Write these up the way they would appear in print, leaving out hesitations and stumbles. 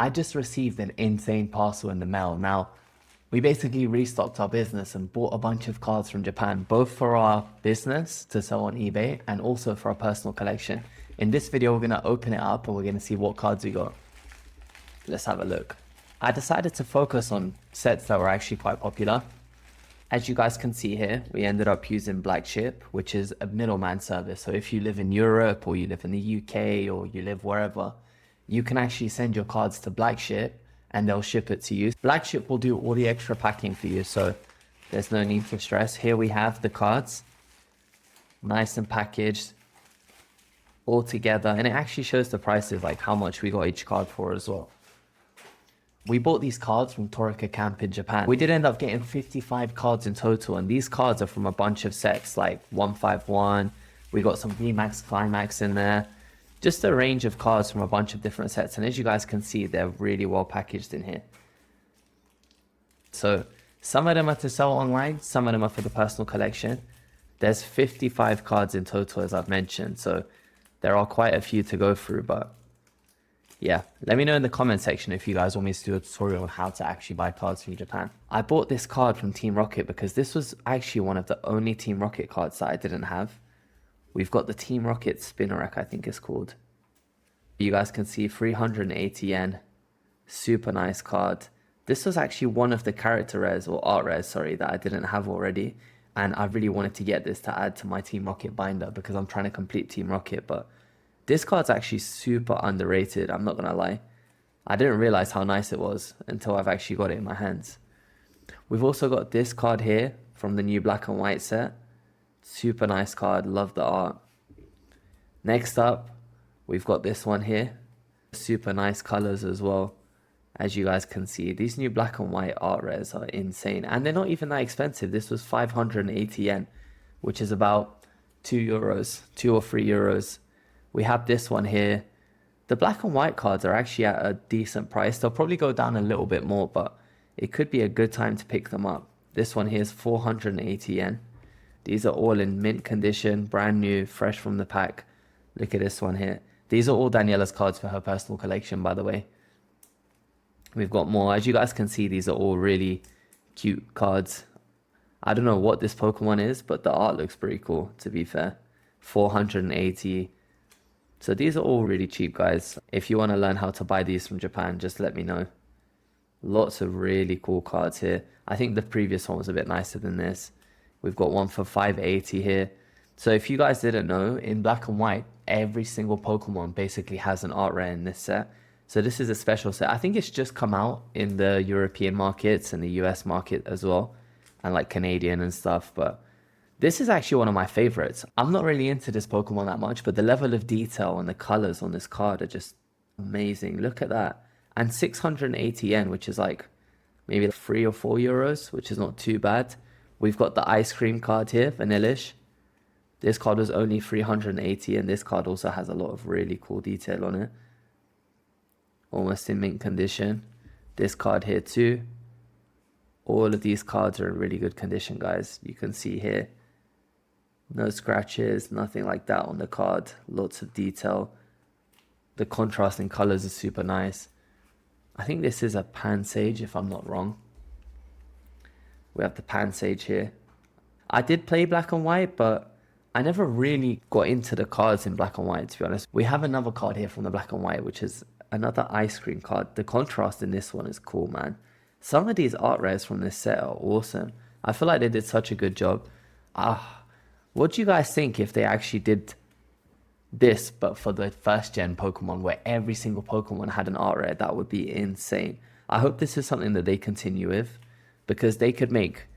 I just received an insane parcel in the mail. Now, we basically restocked our business and bought a bunch of cards from Japan, both for our business to sell on eBay and also for our personal collection. In this video, we're going to open it up and we're going to see what cards we got. Let's have a look. I decided to focus on sets that were actually quite popular. As you guys can see here, we ended up using Black Ship, which is a middleman service. So if you live in Europe or you live in the UK or you live wherever, you can actually send your cards to Black Ship and they'll ship it to you. Black Ship will do all the extra packing for you, so there's no need for stress. Here we have the cards, nice and packaged, all together. And it actually shows the prices, like how much we got each card for as well. We bought these cards from Torika Camp in Japan. We did end up getting 55 cards in total, and these cards are from a bunch of sets like 151. We got some VMAX Climax in there. Just a range of cards from a bunch of different sets. And as you guys can see, they're really well packaged in here. So some of them are to sell online, some of them are for the personal collection. There's 55 cards in total, as I've mentioned. So there are quite a few to go through, but yeah, let me know in the comment section if you guys want me to do a tutorial on how to actually buy cards from Japan. I bought this card from Team Rocket because this was actually one of the only Team Rocket cards that I didn't have. We've got the Team Rocket Spinner Rack, I think it's called. You guys can see 380 yen. Super nice card. This was actually one of the character rares, or art rares, sorry, that I didn't have already. And I really wanted to get this to add to my Team Rocket binder because I'm trying to complete Team Rocket, but this card's actually super underrated, I'm not gonna lie. I didn't realize how nice it was until I've actually got it in my hands. We've also got this card here from the new black and white set. Super nice card, love the art. Next up, we've got this one here. Super nice colors as well. As you guys can see, these new black and white art rares are insane. And they're not even that expensive. This was 580 yen, which is about 2 euros, 2 or 3 euros. We have this one here. The black and white cards are actually at a decent price. They'll probably go down a little bit more, but it could be a good time to pick them up. This one here is 480 yen. These are all in mint condition, brand new, fresh from the pack. Look at this one here. These are all Daniela's cards for her personal collection, by the way. We've got more. As you guys can see, these are all really cute cards. I don't know what this Pokemon is, but the art looks pretty cool, to be fair. 480. So these are all really cheap, guys. If you want to learn how to buy these from Japan, just let me know. Lots of really cool cards here. I think the previous one was a bit nicer than this. We've got one for 580 here. So if you guys didn't know, in black and white, every single Pokemon basically has an art rare in this set. So this is a special set. I think it's just come out in the European markets and the US market as well, and like Canadian and stuff, but this is actually one of my favorites. I'm not really into this Pokemon that much, but the level of detail and the colors on this card are just amazing. Look at that. And 680 yen, which is like maybe 3 or 4 euros, which is not too bad. We've got the ice cream card here, Vanillish. This card was only 380, and this card also has a lot of really cool detail on it. Almost in mint condition. This card here too. All of these cards are in really good condition, guys. You can see here. No scratches, nothing like that on the card. Lots of detail. The contrast in colors is super nice. I think this is a Pansage, if I'm not wrong. We have the Pansage here. I did play black and white, but I never really got into the cards in black and white, to be honest. We have another card here from the black and white, which is another ice cream card. The contrast in this one is cool, man. Some of these art rares from this set are awesome. I feel like they did such a good job. What do you guys think if they actually did this, but for the first gen Pokemon, where every single Pokemon had an art rare? That would be insane. I hope this is something that they continue with, because they could make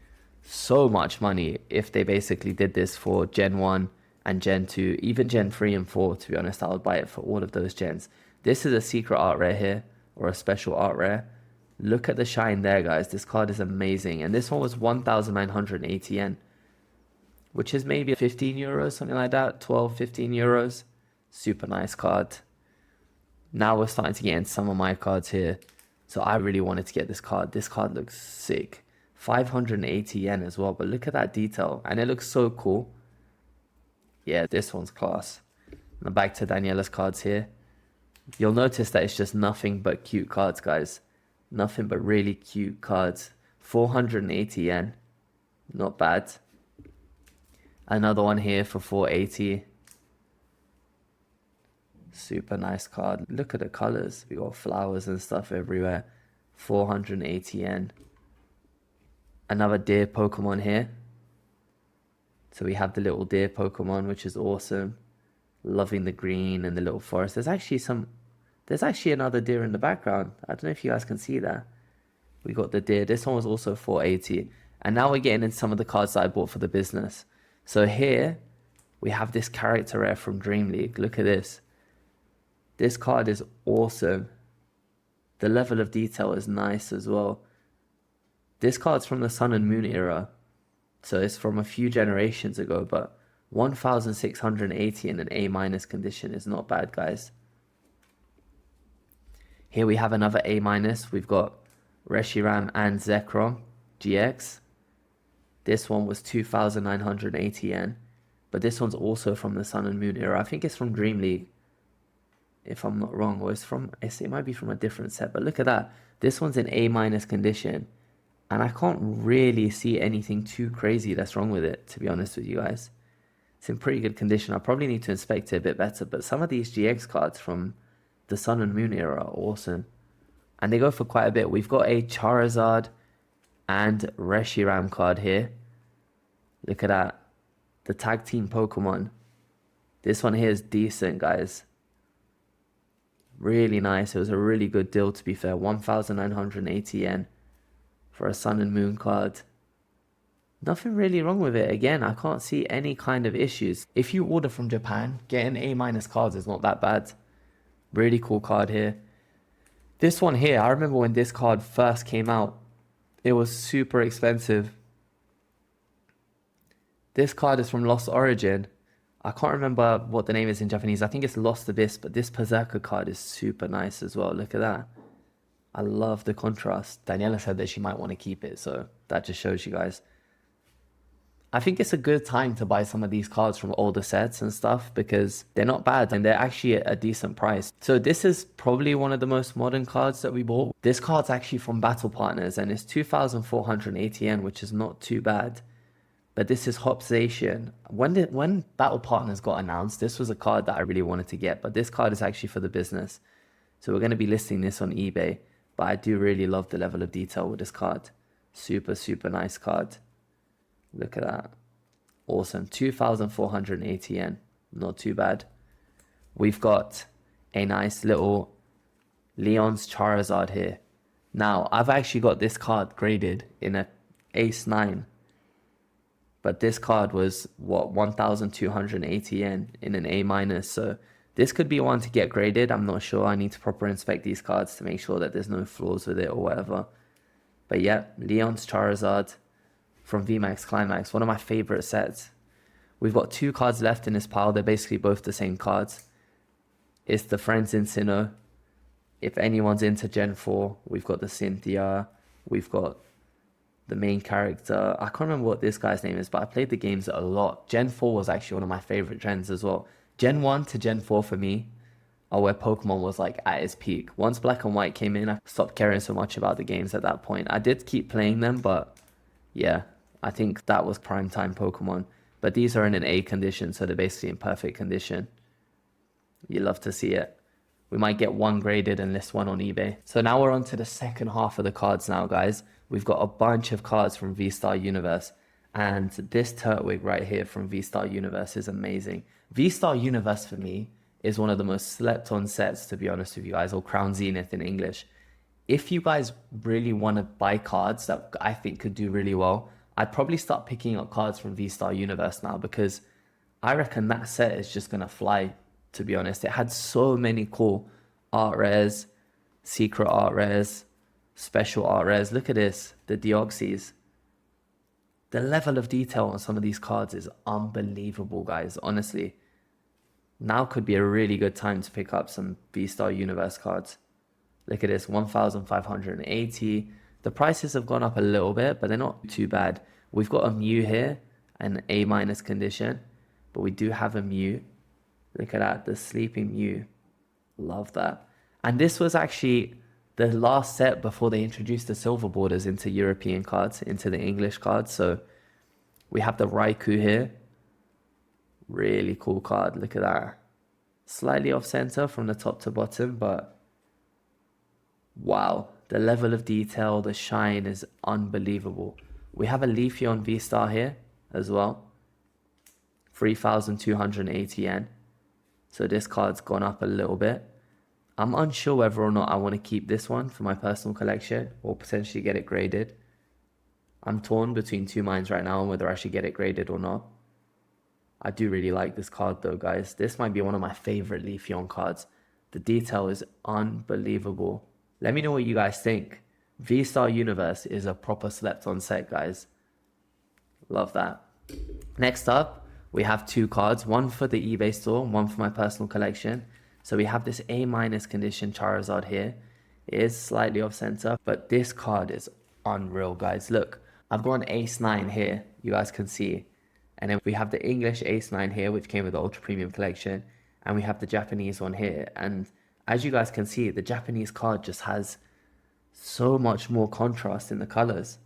so much money if they basically did this for Gen 1 and Gen 2, even Gen 3 and 4, to be honest. I would buy it for all of those gens. This is a secret art rare here, or a special art rare. Look at the shine there, guys. This card is amazing. And this one was 1,980 yen, which is maybe 15 euros, something like that. 12, 15 euros. Super nice card. Now we're starting to get in some of my cards here. So I really wanted to get this card. This card looks sick. 580 yen as well. But look at that detail. And it looks so cool. Yeah, this one's class. Now back to Daniela's cards here. You'll notice that it's just nothing but cute cards, guys. Nothing but really cute cards. 480 yen. Not bad. Another one here for 480. Super nice card. Look at the colors. We got flowers and stuff everywhere. 480 yen. Another deer Pokemon here. So we have the little deer Pokemon, which is awesome. Loving the green and the little forest. There's actually another deer in the background. I don't know if you guys can see that. We got the deer. This one was also 480. And now we're getting into some of the cards that I bought for the business. So here we have this character rare from Dream League. Look at this. This card is awesome. The level of detail is nice as well. This card's from the Sun and Moon era. So it's from a few generations ago, but 1,680 in an A- condition is not bad, guys. Here we have another A-. We've got Reshiram and Zekrom GX. This one was 2,980 yen. But this one's also from the Sun and Moon era. I think it's from Dream League, if I'm not wrong. Or it might be from a different set. But look at that. This one's in A- condition. And I can't really see anything too crazy that's wrong with it, to be honest with you guys. It's in pretty good condition. I probably need to inspect it a bit better. But some of these GX cards from the Sun and Moon era are awesome. And they go for quite a bit. We've got a Charizard and Reshiram card here. Look at that. The tag team Pokemon. This one here is decent, guys. Really nice. It was a really good deal, to be fair. 1,980 yen for a Sun and Moon card. Nothing really wrong with it. Again, I can't see any kind of issues. If you order from Japan, getting A- cards is not that bad. Really cool card here. This one here, I remember when this card first came out, it was super expensive. This card is from Lost Origin. I can't remember what the name is in Japanese. I think it's Lost Abyss, but this Berserker card is super nice as well. Look at that. I love the contrast. Daniela said that she might want to keep it, so that just shows you guys. I think it's a good time to buy some of these cards from older sets and stuff because they're not bad and they're actually at a decent price. So this is probably one of the most modern cards that we bought. This card's actually from Battle Partners and it's 2,480 yen, which is not too bad. But this is Hopzation. When Battle Partners got announced, this was a card that I really wanted to get, but this card is actually for the business. So we're going to be listing this on eBay, but I do really love the level of detail with this card. Super, super nice card. Look at that. Awesome. 2,480 yen. Not too bad. We've got a nice little Leon's Charizard here. Now, I've actually got this card graded in a Ace 9. But this card was, 1,280 yen in an A-. So this could be one to get graded. I'm not sure. I need to proper inspect these cards to make sure that there's no flaws with it or whatever. But yeah, Leon's Charizard from VMAX Climax, one of my favorite sets. We've got 2 cards left in this pile. They're basically both the same cards. It's the Friends in Sinnoh. If anyone's into Gen 4, we've got the Cynthia. We've got the main character. I can't remember what this guy's name is, but I played the games a lot. Gen 4 was actually one of my favorite gens as well. Gen 1 to Gen 4 for me are where Pokemon was like at its peak. Once Black and White came in, I stopped caring so much about the games at that point. I did keep playing them, but yeah, I think that was prime time Pokemon. But these are in an A condition, so they're basically in perfect condition. You love to see it. We might get one graded and list one on eBay. So now we're on to the second half of the cards now, guys. We've got a bunch of cards from Vstar Universe. And this Turtwig right here from Vstar Universe is amazing. Vstar Universe for me is one of the most slept on sets, to be honest with you guys, or Crown Zenith in English. If you guys really want to buy cards that I think could do really well, I'd probably start picking up cards from Vstar Universe now because I reckon that set is just going to fly, to be honest. It had so many cool art rares, secret art rares, special art rares. Look at this, the Deoxys. The level of detail on some of these cards is unbelievable, guys, honestly. Now could be a really good time to pick up some Vstar Universe cards. Look at this, 1,580. The prices have gone up a little bit, but they're not too bad. We've got a Mew here, an A- condition, but we do have a Mew. Look at that, the Sleeping Mew. Love that. And this was actually the last set before they introduced the silver borders into European cards, into the English cards. So we have the Raikou here. Really cool card. Look at that. Slightly off center from the top to bottom, but wow. The level of detail, the shine is unbelievable. We have a Leafeon Vstar here as well. 3,280 yen. So this card's gone up a little bit. I'm unsure whether or not I want to keep this one for my personal collection or potentially get it graded. I'm torn between two minds right now on whether I should get it graded or not. I do really like this card though, guys. This might be one of my favorite Leafeon cards. The detail is unbelievable. Let me know what you guys think. V-Star Universe is a proper slept on set, guys. Love that. Next up, we have two cards, one for the eBay store, one for my personal collection. So we have this A- condition Charizard here. It is slightly off center, but this card is unreal, guys. Look, I've got an Ace 9 here, you guys can see. And then we have the English Ace 9 here, which came with the Ultra Premium collection. And we have the Japanese one here. And as you guys can see, the Japanese card just has so much more contrast in the colors.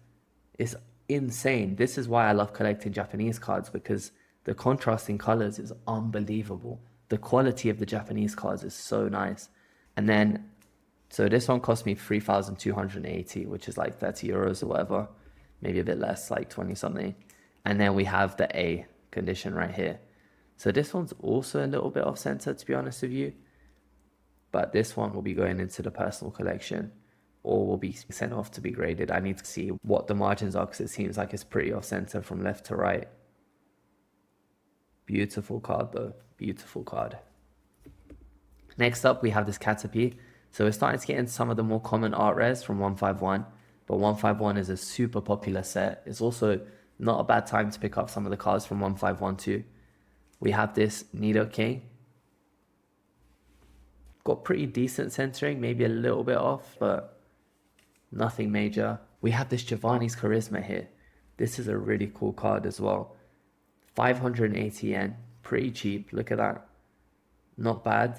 It's insane. This is why I love collecting Japanese cards, because the contrast in colors is unbelievable. The quality of the Japanese cards is so nice. And then, so this one cost me 3,280, which is like 30 euros or whatever. Maybe a bit less, like 20 something. And then we have the A condition right here. So this one's also a little bit off center, to be honest with you. But this one will be going into the personal collection or will be sent off to be graded. I need to see what the margins are because it seems like it's pretty off center from left to right. Beautiful card though, beautiful card. Next up, we have this Caterpie. So we're starting to get into some of the more common art rares from 151. But 151 is a super popular set. It's also not a bad time to pick up some of the cards from 151 too. We have this Nidoking. Got pretty decent centering, maybe a little bit off, but nothing major. We have this Giovanni's Charisma here. This is a really cool card as well. 580 yen, pretty cheap. Look at that. Not bad.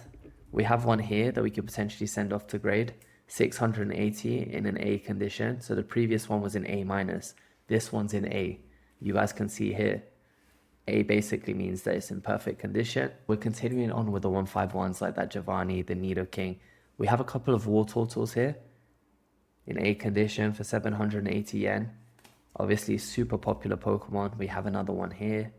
We have one here that we could potentially send off to grade. 680 in an A condition. So the previous one was in A-. This one's in A. You guys can see here. A basically means that it's in perfect condition. We're continuing on with the 151s like that Giovanni, the Nidoking. We have a couple of War Turtles here in A condition for 780 yen. Obviously, super popular Pokemon. We have another one here.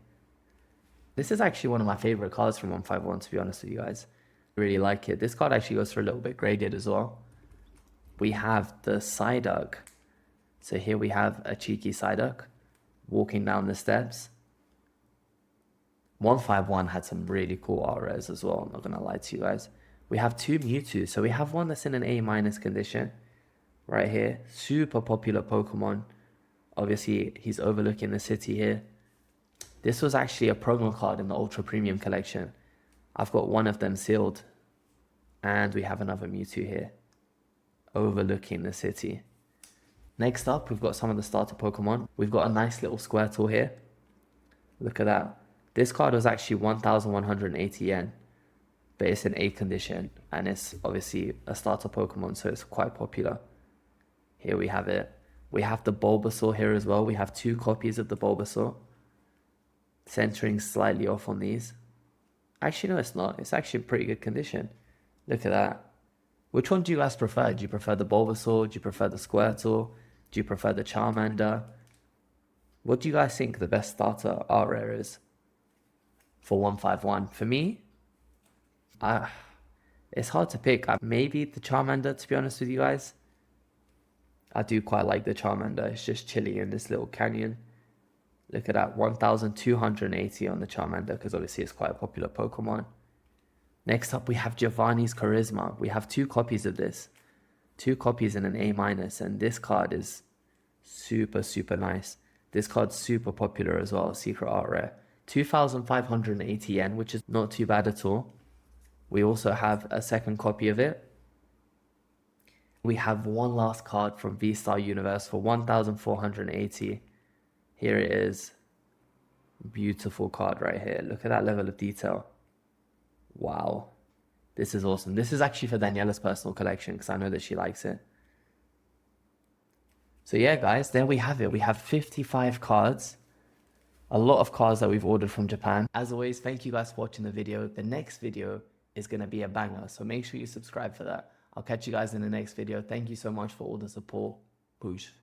This is actually one of my favorite cards from 151, to be honest with you guys. Really like it. This card actually goes for a little bit graded as well. We have the Psyduck. So here we have a cheeky Psyduck walking down the steps. 151 had some really cool art rares as well, I'm not gonna lie to you guys. We have two Mewtwo. So we have one that's in an A- condition right here. Super popular Pokemon. Obviously, he's overlooking the city here. This was actually a promo card in the Ultra Premium collection. I've got one of them sealed. And we have another Mewtwo here, overlooking the city. Next up, we've got some of the starter Pokemon. We've got a nice little Squirtle here. Look at that. This card was actually 1,180 yen, but it's in A condition, and it's obviously a starter Pokemon, so it's quite popular. Here we have it. We have the Bulbasaur here as well. We have two copies of the Bulbasaur. Centering slightly off on these. Actually, no, it's not. It's actually in pretty good condition. Look at that. Which one do you guys prefer? Do you prefer the Bulbasaur? Do you prefer the Squirtle? Do you prefer the Charmander? What do you guys think the best starter art rare is for 151? For me, it's hard to pick. Maybe the Charmander, to be honest with you guys. I do quite like the Charmander. It's just chilling in this little canyon. Look at that, 1,280 on the Charmander, because obviously it's quite a popular Pokemon. Next up, we have Giovanni's Charisma. We have two copies of this. Two copies in an A-, and this card is super, super nice. This card's super popular as well, secret art rare. 2,580 yen, which is not too bad at all. We also have a second copy of it. We have one last card from Vstar Universe for 1,480. Here it is. Beautiful card right here. Look at that level of detail. Wow. This is awesome. This is actually for Daniela's personal collection because I know that she likes it. So yeah, guys, there we have it. We have 55 cards. A lot of cards that we've ordered from Japan. As always, thank you guys for watching the video. The next video is going to be a banger, so make sure you subscribe for that. I'll catch you guys in the next video. Thank you so much for all the support. Boosh.